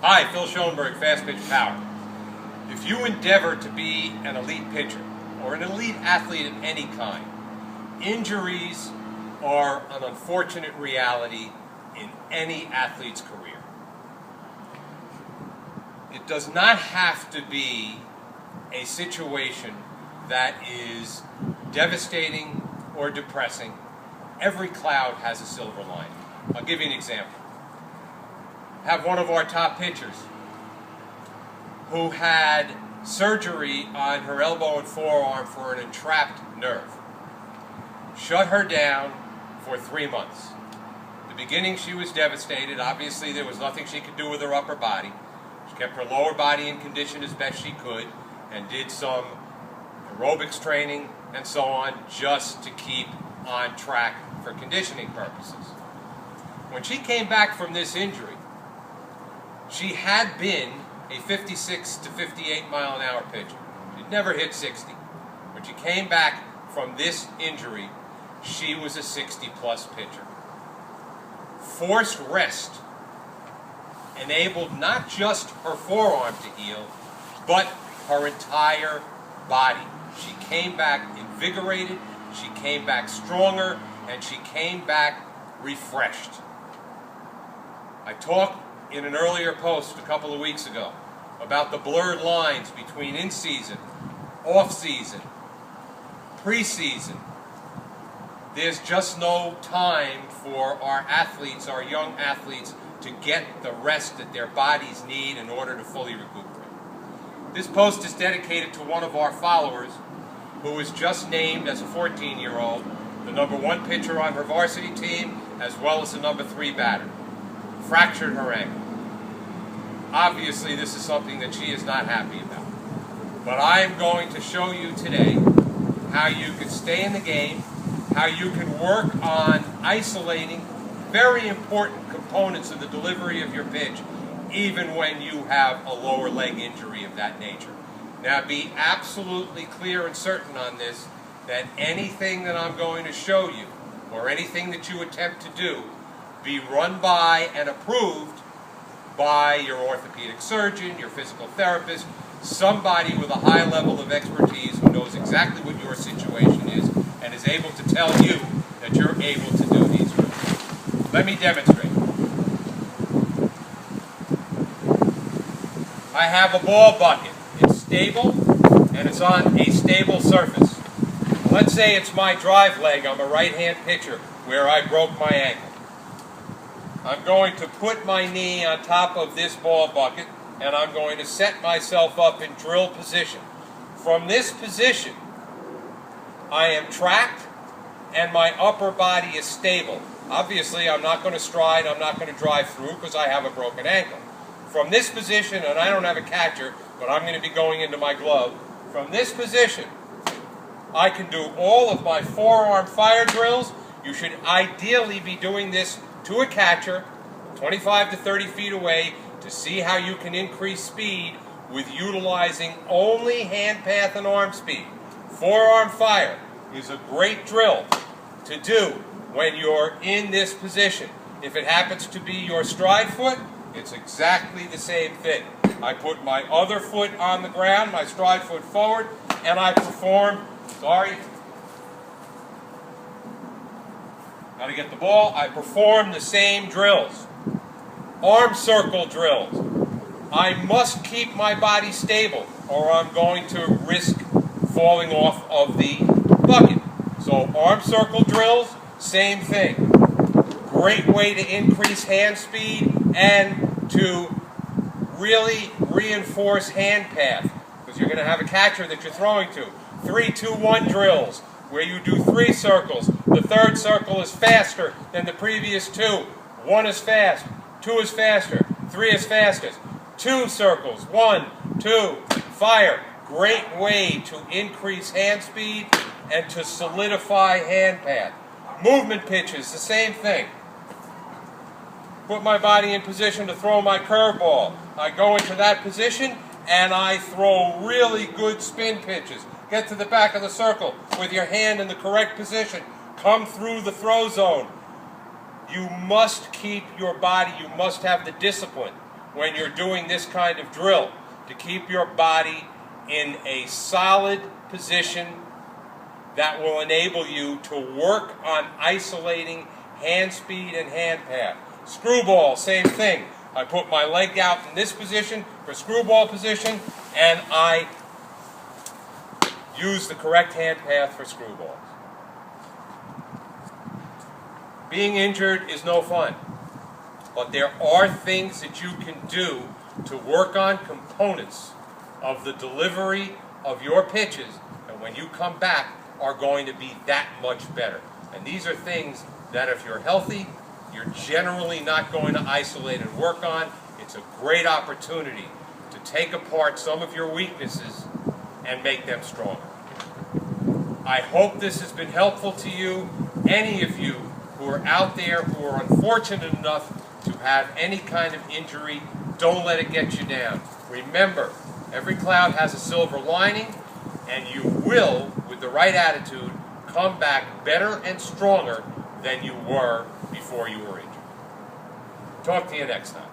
Hi, Phil Schoenberg, Fastpitch Power. If you endeavor to be an elite pitcher or an elite athlete of any kind, injuries are an unfortunate reality in any athlete's career. It does not have to be a situation that is devastating or depressing. Every cloud has a silver lining. I'll give you an example. Have one of our top pitchers who had surgery on her elbow and forearm for an entrapped nerve. Shut her down for 3 months. At the beginning she was devastated. Obviously there was nothing she could do with her upper body. She kept her lower body in condition as best she could and did some aerobics training and so on just to keep on track for conditioning purposes. When she came back from this injury, she had been a 56 to 58 mile an hour pitcher. She'd never hit 60. When she came back from this injury, she was a 60-plus pitcher. Forced rest enabled not just her forearm to heal, but her entire body. She came back invigorated, she came back stronger, and she came back refreshed. I talked in an earlier post a couple of weeks ago about the blurred lines between in-season, off-season, pre-season. There's just no time for our athletes, our young athletes, to get the rest that their bodies need in order to fully recuperate. This post is dedicated to one of our followers who was just named as a 14-year-old the #1 pitcher on her varsity team as well as the #3 batter. Fractured her ankle. Obviously this is something that she is not happy about. But I am going to show you today how you can stay in the game, how you can work on isolating very important components of the delivery of your pitch even when you have a lower leg injury of that nature. Now be absolutely clear and certain on this that anything that I'm going to show you or anything that you attempt to do be run by and approved by your orthopedic surgeon, your physical therapist, somebody with a high level of expertise who knows exactly what your situation is and is able to tell you that you're able to do these drills. Let me demonstrate. I have a ball bucket. It's stable and it's on a stable surface. Let's say it's my drive leg. I'm a right-hand pitcher where I broke my ankle. I'm going to put my knee on top of this ball bucket and I'm going to set myself up in drill position. From this position, I am tracked and my upper body is stable. Obviously, I'm not going to stride, I'm not going to drive through because I have a broken ankle. From this position, and I don't have a catcher, but I'm going to be going into my glove. From this position, I can do all of my forearm fire drills. You should ideally be doing this to a catcher, 25 to 30 feet away, to see how you can increase speed with utilizing only hand path and arm speed. Forearm fire is a great drill to do when you're in this position. If it happens to be your stride foot, it's exactly the same thing. I put my other foot on the ground, my stride foot forward, and I perform, Got to get the ball. I perform the same drills. Arm circle drills. I must keep my body stable or I'm going to risk falling off of the bucket. So arm circle drills, same thing. Great way to increase hand speed and to really reinforce hand path because you're going to have a catcher that you're throwing to. 3-2-1 drills where you do 3 circles. The third circle is faster than the previous 2. 1 is fast, 2 is faster, 3 is fastest. 2 circles, 1, 2, fire. Great way to increase hand speed and to solidify hand path. Movement pitches, the same thing. Put my body in position to throw my curveball. I go into that position and I throw really good spin pitches. Get to the back of the circle with your hand in the correct position. Come through the throw zone. You must keep your body, you must have the discipline when you're doing this kind of drill, to keep your body in a solid position that will enable you to work on isolating hand speed and hand path. Screwball, same thing. I put my leg out in this position for screwball position, and I use the correct hand path for screwballs. Being injured is no fun, but there are things that you can do to work on components of the delivery of your pitches, and when you come back are going to be that much better. And these are things that if you're healthy, you're generally not going to isolate and work on. It's a great opportunity to take apart some of your weaknesses and make them stronger. I hope this has been helpful to you. Any of you who are out there who are unfortunate enough to have any kind of injury, don't let it get you down. Remember, every cloud has a silver lining, and you will, with the right attitude, come back better and stronger than you were before you were injured. Talk to you next time.